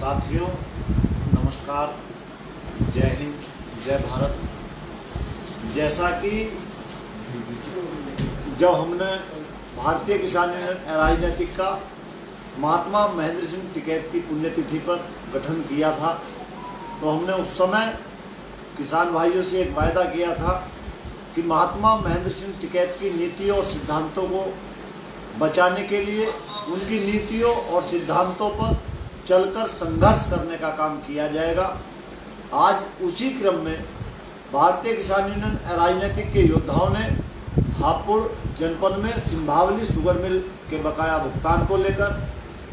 साथियों नमस्कार, जय हिंद, जय भारत। जैसा कि जब हमने भारतीय किसान यूनियन राजनीतिक का महात्मा महेंद्र सिंह टिकैत की पुण्यतिथि पर गठन किया था, तो हमने उस समय किसान भाइयों से एक वायदा किया था कि महात्मा महेंद्र सिंह टिकैत की नीतियों और सिद्धांतों को बचाने के लिए उनकी नीतियों और सिद्धांतों पर चलकर संघर्ष करने का काम किया जाएगा। आज उसी क्रम में भारतीय किसान यूनियन राजनीतिक के योद्धाओं ने हापुड़ जनपद में सिंभावली शुगर मिल के बकाया भुगतान को लेकर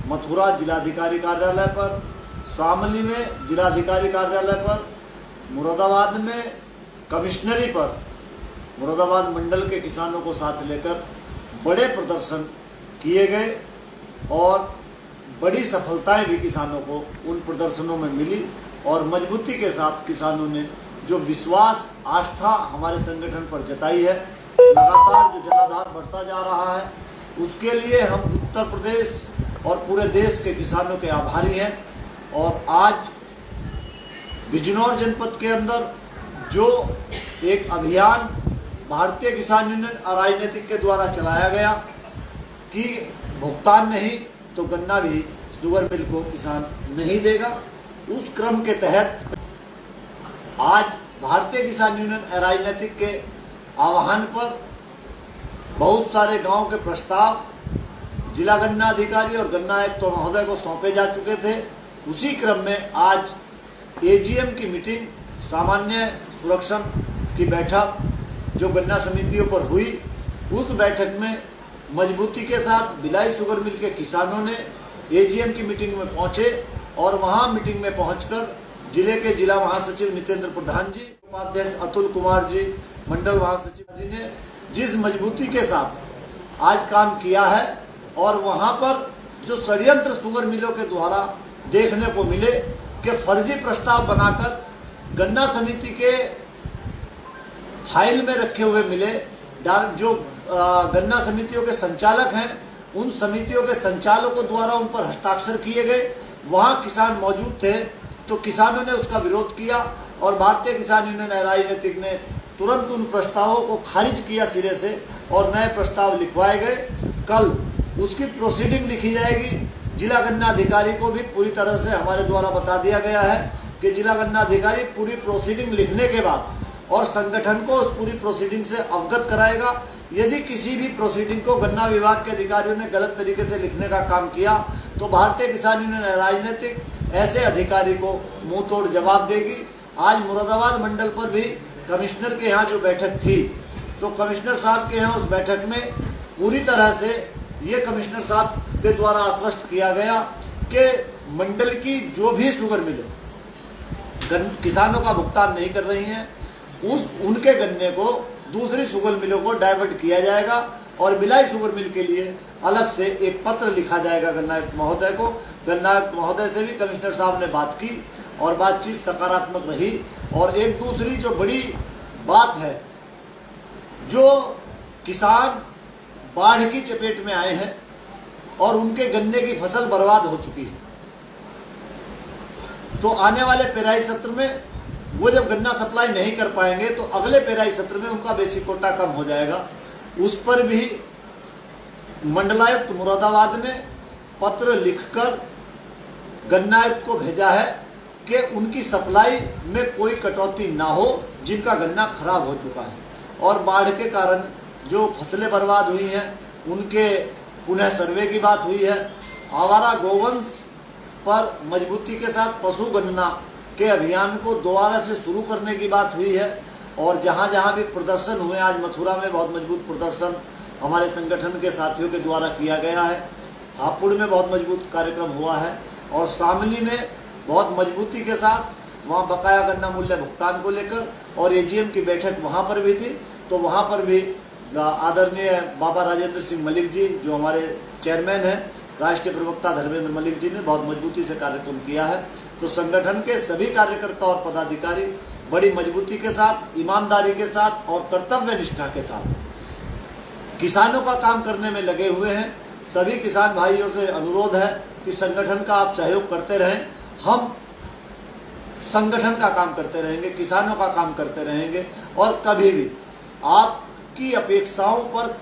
मथुरा जिलाधिकारी कार्यालय पर, शामली में जिलाधिकारी कार्यालय पर, मुरादाबाद में कमिश्नरी पर मुरादाबाद मंडल के किसानों को साथ लेकर बड़े प्रदर्शन किए गए और बड़ी सफलताएं भी किसानों को उन प्रदर्शनों में मिली और मजबूती के साथ किसानों ने जो विश्वास आस्था हमारे संगठन पर जताई है, लगातार जो जनाधार बढ़ता जा रहा है, उसके लिए हम उत्तर प्रदेश और पूरे देश के किसानों के आभारी हैं। और आज बिजनौर जनपद के अंदर जो एक अभियान भारतीय किसान यूनियन राजनीतिक के द्वारा चलाया गया कि भुगतान नहीं तो गन्ना भी शुगर मिल को किसान नहीं देगा, उस क्रम के तहत आज भारतीय किसान यूनियन राजनीतिक के आह्वान पर बहुत सारे गांव के प्रस्ताव जिला गन्ना अधिकारी और गन्ना आयुक्त महोदय को सौंपे जा चुके थे। उसी क्रम में आज एजीएम की मीटिंग, सामान्य सुरक्षण की बैठक जो गन्ना समितियों पर हुई, उस बैठक में मजबूती के साथ भिलाई शुगर मिल के किसानों ने एजीएम की मीटिंग में पहुंचे और वहां मीटिंग में पहुंचकर जिले के जिला महासचिव नितेंद्र प्रधान जी, उपाध्यक्ष अतुल कुमार जी, मंडल महासचिव जी ने जिस मजबूती के साथ आज काम किया है और वहां पर जो षड्यंत्र शुगर मिलों के द्वारा देखने को मिले कि फर्जी प्रस्ताव बनाकर गन्ना समिति के फाइल में रखे हुए मिले, जो गन्ना समितियों के संचालक हैं, उन समितियों के संचालकों द्वारा उन पर हस्ताक्षर किए गए, वहां किसान मौजूद थे, तो किसानों ने उसका विरोध किया और भारतीय किसान यूनियन राजनीतिक ने तुरंत उन प्रस्तावों को खारिज किया सिरे से और नए प्रस्ताव लिखवाए गए। कल उसकी प्रोसीडिंग लिखी जाएगी। जिला गन्ना अधिकारी को भी पूरी तरह से हमारे द्वारा बता दिया गया है कि जिला गन्ना अधिकारी पूरी प्रोसीडिंग लिखने के बाद और संगठन को उस पूरी प्रोसीडिंग से अवगत कराएगा। यदि किसी भी प्रोसीडिंग को गन्ना विभाग के अधिकारियों ने गलत तरीके से लिखने का काम किया तो भारतीय किसान यूनियन राजनीतिक ऐसे अधिकारी को मुंह तोड़ जवाब देगी। आज मुरादाबाद मंडल पर भी कमिश्नर के यहाँ जो बैठक थी, तो कमिश्नर साहब के यहाँ उस बैठक में पूरी तरह से ये कमिश्नर साहब के द्वारा आश्वस्त किया गया कि मंडल की जो भी शुगर मिलें किसानों का भुगतान नहीं कर रही हैं, उनके गन्ने को दूसरी शुगर मिलों को डाइवर्ट किया जाएगा और भिलाई शुगर मिल के लिए अलग से एक पत्र लिखा जाएगा गन्ना आयुक्त महोदय को। गन्ना आयुक्त महोदय से भी कमिश्नर साहब ने बात की और बातचीत सकारात्मक रही। और एक दूसरी जो बड़ी बात है, जो किसान बाढ़ की चपेट में आए हैं और उनके गन्ने की फसल बर्बाद हो चुकी है, तो आने वाले पेराई सत्र में वो जब गन्ना सप्लाई नहीं कर पाएंगे तो अगले पेराई सत्र में उनका बेसिक कोटा कम हो जाएगा। उस पर भी मंडलायुक्त मुरादाबाद ने पत्र लिखकर गन्ना आयुक्त को भेजा है कि उनकी सप्लाई में कोई कटौती ना हो, जिनका गन्ना खराब हो चुका है और बाढ़ के कारण जो फसलें बर्बाद हुई हैं उनके पुनः सर्वे की बात हुई है। आवारा गोवंश पर मजबूती के साथ पशु गणना के अभियान को दोबारा से शुरू करने की बात हुई है और जहां जहां भी प्रदर्शन हुए, आज मथुरा में बहुत मजबूत प्रदर्शन हमारे संगठन के साथियों के द्वारा किया गया है, हापुड़ में बहुत मजबूत कार्यक्रम हुआ है और शामली में बहुत मजबूती के साथ वहां बकाया गन्ना मूल्य भुगतान को लेकर और एजीएम की बैठक वहां पर भी थी। तो वहां पर भी आदरणीय बाबा राजेंद्र सिंह मलिक जी, जो हमारे चेयरमैन हैं, राष्ट्रीय प्रवक्ता धर्मेंद्र मलिक जी ने बहुत मजबूती से कार्यक्रम किया है। तो संगठन के सभी कार्यकर्ता और पदाधिकारी बड़ी मजबूती के साथ, ईमानदारी के साथ और कर्तव्य निष्ठा के साथ किसानों का काम करने में लगे हुए हैं। सभी किसान भाइयों से अनुरोध है कि संगठन का आप सहयोग करते रहें। हम संगठन का काम करते रहेंगे, किसानों का काम करते रहेंगे और कभी भी आपकी अपेक्षाओं पर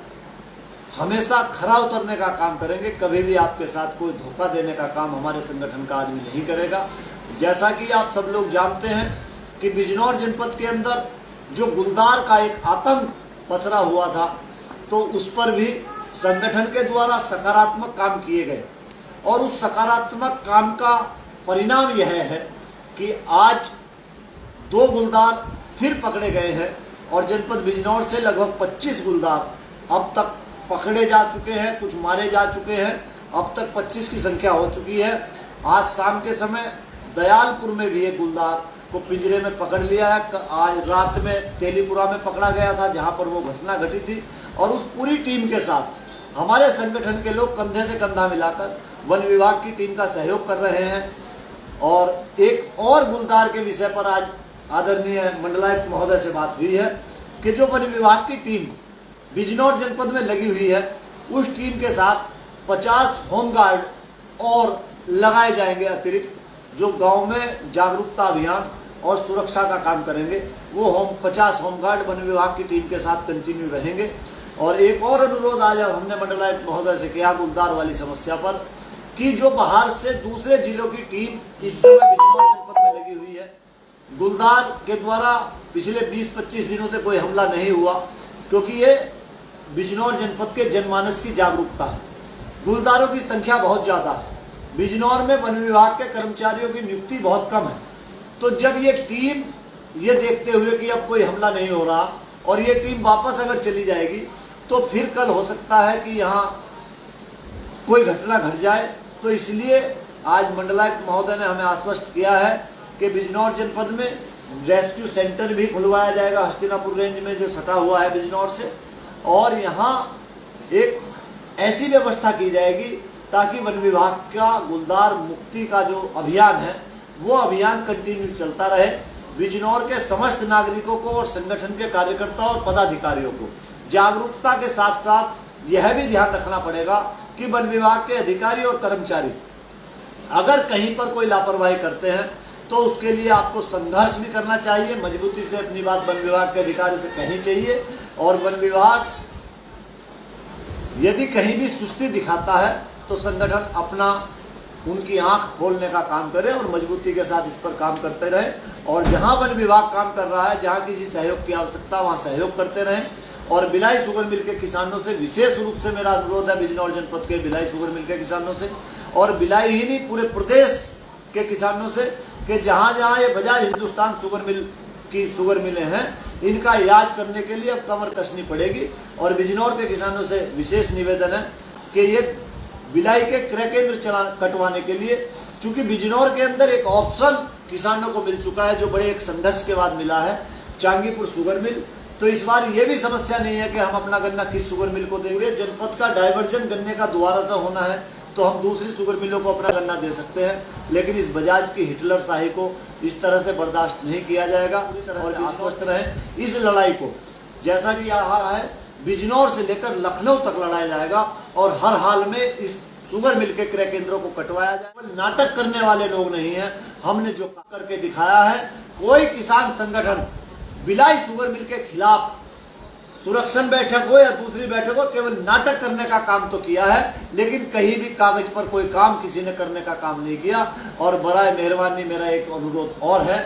हमेशा खरा उतरने का काम करेंगे। कभी भी आपके साथ कोई धोखा देने का काम हमारे संगठन का आदमी नहीं करेगा। जैसा कि आप सब लोग जानते हैं कि बिजनौर जनपद के अंदर जो गुलदार का एक आतंक पसरा हुआ था, तो उस पर भी संगठन के द्वारा सकारात्मक काम किए गए और उस सकारात्मक काम का परिणाम यह है कि आज 2 गुलदार फिर पकड़े गए हैं और जनपद बिजनौर से लगभग 25 गुलदार अब तक पकड़े जा चुके हैं, कुछ मारे जा चुके हैं। अब तक 25 की संख्या हो चुकी है। आज शाम के समय दयालपुर में भी एक गुलदार को पिंजरे में पकड़ लिया है। आज रात में तेलीपुरा में पकड़ा गया था जहां पर वो घटना घटी थी और उस पूरी टीम के साथ हमारे संगठन के लोग कंधे से कंधा मिलाकर वन विभाग की टीम का सहयोग कर रहे हैं। और एक और गुलदार के विषय पर आज आदरणीय मंडलायुक्त महोदय से बात हुई है कि जो वन विभाग की टीम बिजनौर जनपद में लगी हुई है, उस टीम के साथ 50 होमगार्ड और लगाए जाएंगे अतिरिक्त, जो गांव में जागरूकता अभियान और सुरक्षा का काम करेंगे। वो 50 होमगार्ड वन विभाग की टीम के साथ कंटिन्यू रहेंगे। और एक और अनुरोध आज हमने मंडलायुक्त महोदय से किया गुलदार वाली समस्या पर, कि जो बाहर से दूसरे जिलों की टीम इस समय बिजनौर जनपद में लगी हुई है, गुलदार के द्वारा पिछले 20-25 दिनों से कोई हमला नहीं हुआ, क्योंकि ये बिजनौर जनपद के जनमानस की जागरूकता है। गुलदारों की संख्या बहुत ज़्यादा है। बिजनौर में वन विभाग के कर्मचारियों की नियुक्ति बहुत कम है। तो जब ये टीम ये देखते हुए कि अब कोई हमला नहीं हो रहा और ये टीम वापस अगर चली जाएगी, तो फिर कल हो सकता है कि यहाँ कोई घटना घट जाए। तो इसलिए आज मंडलायुक्त महोदय ने हमें आश्वस्त किया है कि बिजनौर जनपद में रेस्क्यू सेंटर भी खुलवाया जाएगा, हस्तिनापुर रेंज में जो सटा हुआ है बिजनौर से, और यहाँ एक ऐसी व्यवस्था की जाएगी ताकि वन विभाग का गुलदार मुक्ति का जो अभियान है वो अभियान कंटिन्यू चलता रहे। बिजनौर के समस्त नागरिकों को और संगठन के कार्यकर्ताओं और पदाधिकारियों को जागरूकता के साथ साथ यह भी ध्यान रखना पड़ेगा कि वन विभाग के अधिकारी और कर्मचारी अगर कहीं पर कोई लापरवाही करते हैं तो उसके लिए आपको संघर्ष भी करना चाहिए, मजबूती से अपनी बात वन विभाग के अधिकारियों से कहनी चाहिए। और वन विभाग यदि कहीं भी सुस्ती दिखाता है तो संगठन अपना उनकी आंख खोलने का काम करे और मजबूती के साथ इस पर काम करते रहे। और जहां वन विभाग काम कर रहा है, जहां किसी सहयोग की आवश्यकता, वहां सहयोग करते रहें। और बिलाई शुगर मिल के किसानों से विशेष रूप से मेरा अनुरोध है, बिजनौर जनपद के बिलाई शुगर मिल के किसानों से, और बिलाई ही नहीं पूरे प्रदेश के किसानों से, कि जहां जहां ये बजाज हिंदुस्तान शुगर मिल की शुगर मिलें हैं, इनका इलाज करने के लिए अब कमर कसनी पड़ेगी। और बिजनौर के किसानों से विशेष निवेदन है कि ये बिलाई के क्रय केंद्र कटवाने के लिए, चूंकि बिजनौर के अंदर एक ऑप्शन किसानों को मिल चुका है जो बड़े एक संघर्ष के बाद मिला है, चांगीपुर शुगर मिल। तो इस बार ये भी समस्या नहीं है कि हम अपना गन्ना किस शुगर मिल को देंगे। जनपद का डाइवर्जन गन्ने का दोबारा से होना है तो हम दूसरी शुगर मिलों को अपना गन्ना दे सकते हैं, लेकिन इस बजाज की हिटलर शाही को इस तरह से बर्दाश्त नहीं किया जाएगा। और आश्वस्त रहें, इस लड़ाई को जैसा कि यहाँ है बिजनौर से लेकर लखनऊ तक लड़ाया जाएगा और हर हाल में इस शुगर मिल के क्रय केंद्रों को कटवाया जाएगा। नाटक करने वाले लोग नहीं है, हमने जो करके दिखाया है। कोई किसान संगठन बिलाई शुगर मिल के खिलाफ सुरक्षण बैठक हो या दूसरी बैठक हो, केवल नाटक करने का काम तो किया है, लेकिन कहीं भी कागज पर कोई काम किसी ने करने का काम नहीं किया। और बराए मेहरबानी मेरा एक अनुरोध और है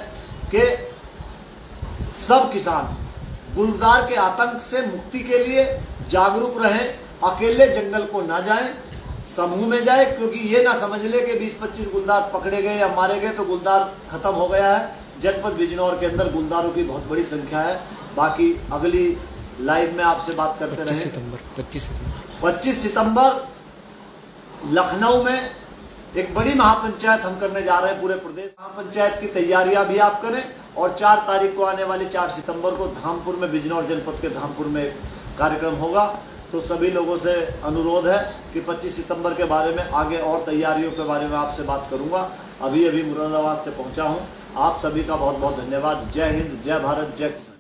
कि सब किसान गुलदार के आतंक से मुक्ति के लिए जागरूक रहें, अकेले जंगल को ना जाएं, समूह में जाए, क्योंकि ये ना समझ ले कि 20-25 गुलदार पकड़े गए या मारे गए तो गुलदार खत्म हो गया है। जनपद बिजनौर के अंदर गुलदारों की बहुत बड़ी संख्या है। बाकी अगली लाइव में आपसे बात करते रहे। 25 सितंबर लखनऊ में एक बड़ी महापंचायत हम करने जा रहे हैं पूरे प्रदेश। महापंचायत की तैयारियां भी आप करें। और 4 तारीख को आने वाली 4 सितंबर को धामपुर में, बिजनौर जनपद के धामपुर में कार्यक्रम होगा। तो सभी लोगों से अनुरोध है कि 25 सितंबर के बारे में आगे और तैयारियों के बारे में आपसे बात करूंगा। अभी मुरादाबाद से पहुंचा हूं। आप सभी का बहुत बहुत धन्यवाद। जय हिंद, जय भारत, जय किसान।